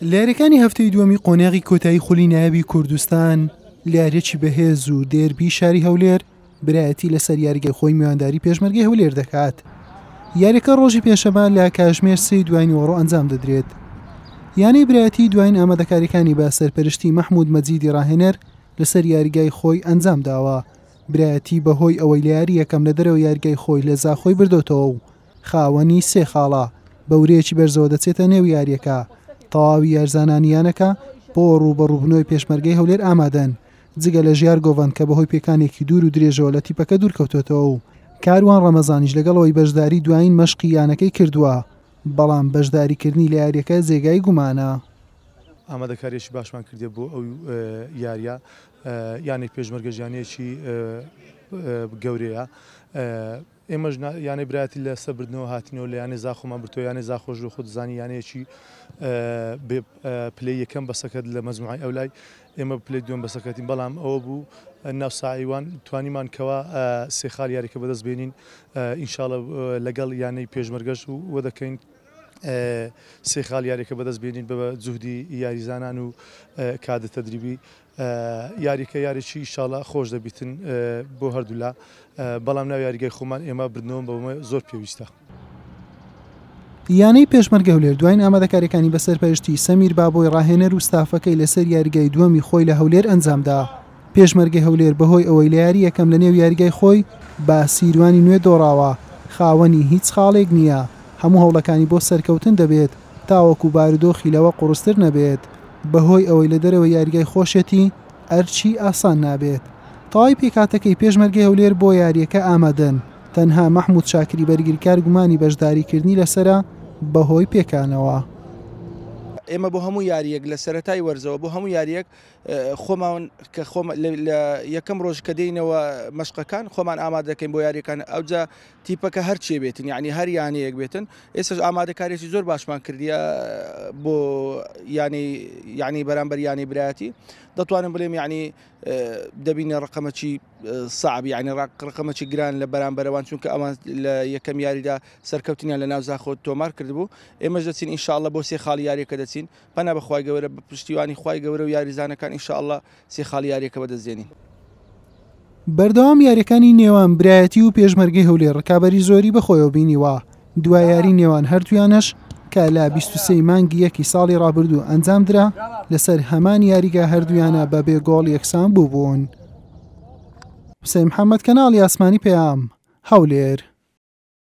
لارەکانی هەفتەی دووەمی قۆناغی کۆتایی خولی نایابی کوردستان لارێکی بەهێز و دێربی شاری هەولێر برایەتی لەسەر یاریگای خۆی میوانداری پێشمەرگەی هەولێر دەکات. یاریەکە ڕۆژی پێشەمە لە کاتژمێر 3 دوای نیوەڕۆ ئەنجام دەدرێت. یانەی برایەتی دوایین ئامادەکاریەکانی بە سەرپەرشتی مەحموود مەجیدی ڕاهێنەر لەسەر یاریگای خۆی ئەنجام داوە. برایەتی بەهۆی ئەوەی لە یاری یەکەم لە دەرەوە یاریگای خۆی لە زاخۆی بردوتەوە و خاوەنی 3 خاڵە بەورەیەکی بەرزەوە دەچێتە نێو یاریەکە. تەواوی یارزانانیانەکە بۆ ڕوبەڕووبوونەوەی پێشمەرگەی هەولێر ئامادەن، جگە لە ژیار گۆڤەند کە بەهۆی پێکانێکی دوور و درێژەوە لە تیپەکە دوورکەوتێتەوە و کاروان ڕەمەزانیش لەگەڵەوەی بەشداری دوایین مەشقی یانەکەی کردووە، بەڵام بەشداریکردنی لە یاریەکە جێگای گومانە. ئامادەکاریەکی باشمان کردێ بۆ ئەو یاریە، یانی پێشمەرگە ژیانەیەکی گەورەیە. ئێمەش یانەی برایەتی لە سەبردنەوە هاتینەوە لە یانەی زاخۆمان برتۆ یانەی زاخۆش و خود زانی یانەیەکی پلەی یەکەم بەسەکەت لە مەجموعەی ئەولای ئێمە پلەی دووەم بەسەکەتین، بەڵام ئەوە بوو ناو ساعیوان توانیمان کەوا 3 خاڵ یاریەکە بەدەست بێنین. ئینشاڵە لەگەڵ یانەی پێشمەرگەش وە دەکەین 3 خاڵ یاریەکە بەدەست بێنین بە جوهدی یاریزانان و کادە تەدریبی. یاریکە یاریی ئینشاڵە خۆش دەبیتن بۆ هەردوولا، بەڵام ناو یاریگای خۆمان ئێمە بردنەوە بەمە زۆر پێویستە. یانەی پێشمەرگە هەولێر دوایین ئامادەکاریەکانی بە سەرپەرشتی سەمیر بابۆی ڕاهێنەر و ستافەکەی لەسەر یاریگای دووەمی خۆی لە هەولێر ئەنجامدا. پێشمەرگەی هەولێر بەهۆی ئەوەی لە یاری یەکەم لە نێو یاریگای خۆی بە سیروانی نوێ دۆڕاوە، خاوەنی هیچ خاڵێک نییە، هەموو هەوڵەکانی بۆ سەرکەوتن دەبێت تاوەکو بارودۆخی لەوە قوڕستر نەبێت. بەهۆی ئەوەی لە دەرەوە یاریگای خۆشێتی ئەرچی ئاسان نابێت. تەواوی پێکاتەکەی پێشمەرگەی هەولێر بۆ یاریەکە ئامادەن، تەنها مەحموود شاکری بەرگریکار گومانی بەشداریکردنی لەسرە بەهۆی پێکانەوە. ئێمە بۆ هەموو یاریەک لە سەرەتای وەرزەوە بۆ هەموو یاریەک خۆمان کە لە یەکەم ڕۆژ کە دێینەوە مەشقەکان خۆمان ئامادە دەکەین بۆ یاریەکان، ئەوجا تیپەکە هەرچێ بێتن، یعنی هەر یانەیەک بێتن. ئێستاش ئامادەکاریی زۆر باشمان کردیە بۆ یعنی بەرامبەر یانی برایەتی. دەتوانم بڵێم یعنی دەبینە ڕقەمەکی صعب، یعنی ڕقەمەکی گران لە بەرامبەرەوان، چونکە ئەوان لە یەکەم یاریدا سەرکەوتنیان لە ناو زاخۆ تۆمار کردبوو. ئێمەش دەچین ئینشاءڵڵە بۆ 3 خاڵ یاریەکە دەچین، پەنا بەخوای گەورە بە پشتیوانی خوای گەورە و یاریزانەکان ئینشاءڵڵە 3 خاڵ یاریەکە بەدەستێنین. بەردەوام یاریەکانی نێوان برایەتی و پێشمەرگەی هەولێر ڕکابەری زۆری بەخۆیەوە بینیوە. دوای یاری نێوان هەردوویانش کە لە 23 مانگی یەکی ساڵی ڕابردوو ئەنجام درا، لەسەر هەمان یاریگا هەردوویانە بە بێ گۆڵ یەکسان بوو بوون. حوسێن محەممەد، کەناڵی ئاسمانی پێام، هەولێر.